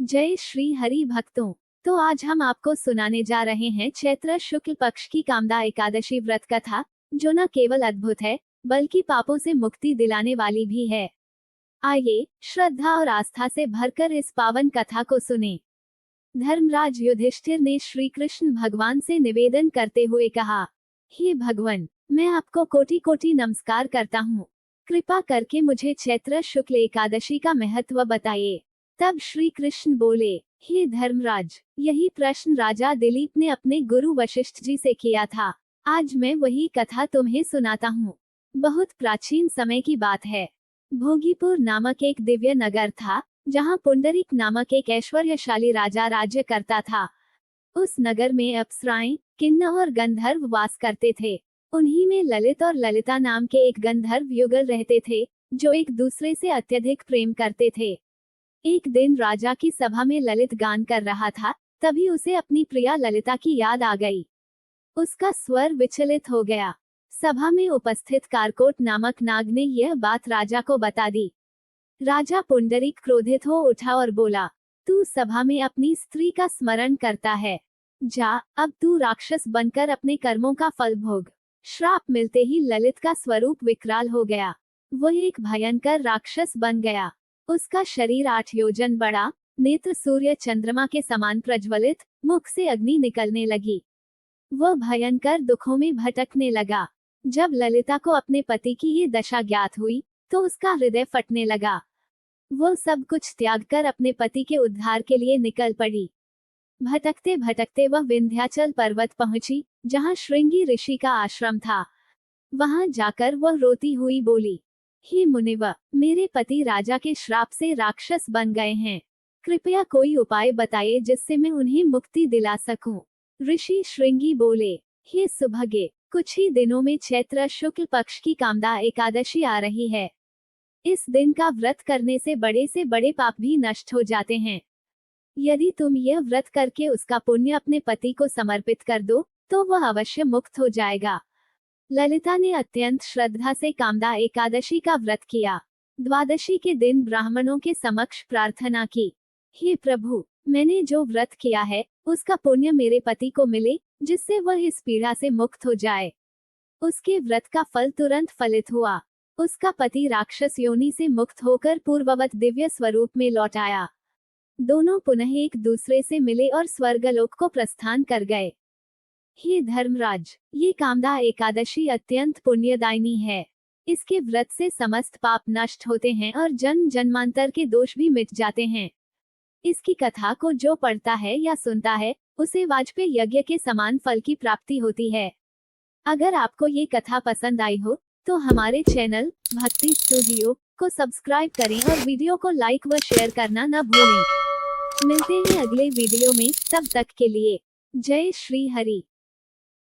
जय श्री हरि भक्तों। तो आज हम आपको सुनाने जा रहे हैं चैत्र शुक्ल पक्ष की कामदा एकादशी व्रत कथा, जो न केवल अद्भुत है बल्कि पापों से मुक्ति दिलाने वाली भी है। आइए श्रद्धा और आस्था से भरकर इस पावन कथा को सुने। धर्मराज युधिष्ठिर ने श्री कृष्ण भगवान से निवेदन करते हुए कहा, हे भगवान, मैं आपको कोटि कोटि नमस्कार करता हूँ। कृपा करके मुझे चैत्र शुक्ल एकादशी का महत्व बताइए। तब श्री कृष्ण बोले, हे धर्मराज, यही प्रश्न राजा दिलीप ने अपने गुरु वशिष्ठ जी से किया था। आज मैं वही कथा तुम्हें सुनाता हूँ। बहुत प्राचीन समय की बात है। भोगीपुर नामक एक दिव्य नगर था, जहाँ पुंडरीक नामक एक ऐश्वर्यशाली राजा राज्य करता था। उस नगर में अप्सराएं, किन्नर और गंधर्व वास करते थे। उन्हीं में ललित और ललिता नाम के एक गंधर्व युगल रहते थे, जो एक दूसरे से अत्यधिक प्रेम करते थे। एक दिन राजा की सभा में ललित गान कर रहा था, तभी उसे अपनी प्रिया ललिता की याद आ गई। उसका स्वर विचलित हो गया। सभा में उपस्थित कारकोट नामक नाग ने यह बात राजा को बता दी। राजा पुंडरीक क्रोधित हो उठा और बोला, तू सभा में अपनी स्त्री का स्मरण करता है। जा, अब तू राक्षस बनकर अपने कर्मों का फल भोग। श्राप मिलते ही ललित का स्वरूप विकराल हो गया। वह एक भयंकर राक्षस बन गया। उसका शरीर 8 योजन बड़ा, नेत्र सूर्य चंद्रमा के समान प्रज्वलित, मुख से अग्नि निकलने लगी। वह भयंकर दुखों में भटकने लगा। जब ललिता को अपने पति की ये दशा ज्ञात हुई, तो उसका हृदय फटने लगा। वह सब कुछ त्याग कर अपने पति के उद्धार के लिए निकल पड़ी। भटकते भटकते वह विंध्याचल पर्वत पहुंची, जहां श्रृंगी ऋषि का आश्रम था। वहां जाकर वह रोती हुई बोली, हे मुनिव, मेरे पति राजा के श्राप से राक्षस बन गए हैं। कृपया कोई उपाय बताइए जिससे मैं उन्हें मुक्ति दिला सकूं। ऋषि श्रृंगी बोले, हे सुभगे, कुछ ही दिनों में चैत्र शुक्ल पक्ष की कामदा एकादशी आ रही है। इस दिन का व्रत करने से बड़े पाप भी नष्ट हो जाते हैं। यदि तुम यह व्रत करके उसका पुण्य अपने पति को समर्पित कर दो, तो वह अवश्य मुक्त हो जाएगा। ललिता ने अत्यंत श्रद्धा से कामदा एकादशी का व्रत किया। द्वादशी के दिन ब्राह्मणों के समक्ष प्रार्थना की, हे प्रभु, मैंने जो व्रत किया है, उसका पुण्य मेरे पति को मिले, जिससे वह इस पीड़ा से मुक्त हो जाए। उसके व्रत का फल तुरंत फलित हुआ। उसका पति राक्षस योनि से मुक्त होकर पूर्ववत दिव्य स्वरूप में लौट आया। दोनों पुनः एक दूसरे से मिले और स्वर्गलोक को प्रस्थान कर गए। हे धर्मराज, ये कामदा एकादशी अत्यंत पुण्यदायिनी है। इसके व्रत से समस्त पाप नष्ट होते हैं और जन्म जन्मांतर के दोष भी मिट जाते हैं। इसकी कथा को जो पढ़ता है या सुनता है, उसे वाजपेयी यज्ञ के समान फल की प्राप्ति होती है। अगर आपको ये कथा पसंद आई हो, तो हमारे चैनल भक्ति स्टूडियो को सब्सक्राइब करें और वीडियो को लाइक व शेयर करना न भूलें। मिलते हैं अगले वीडियो में, तब तक के लिए जय श्री हरि।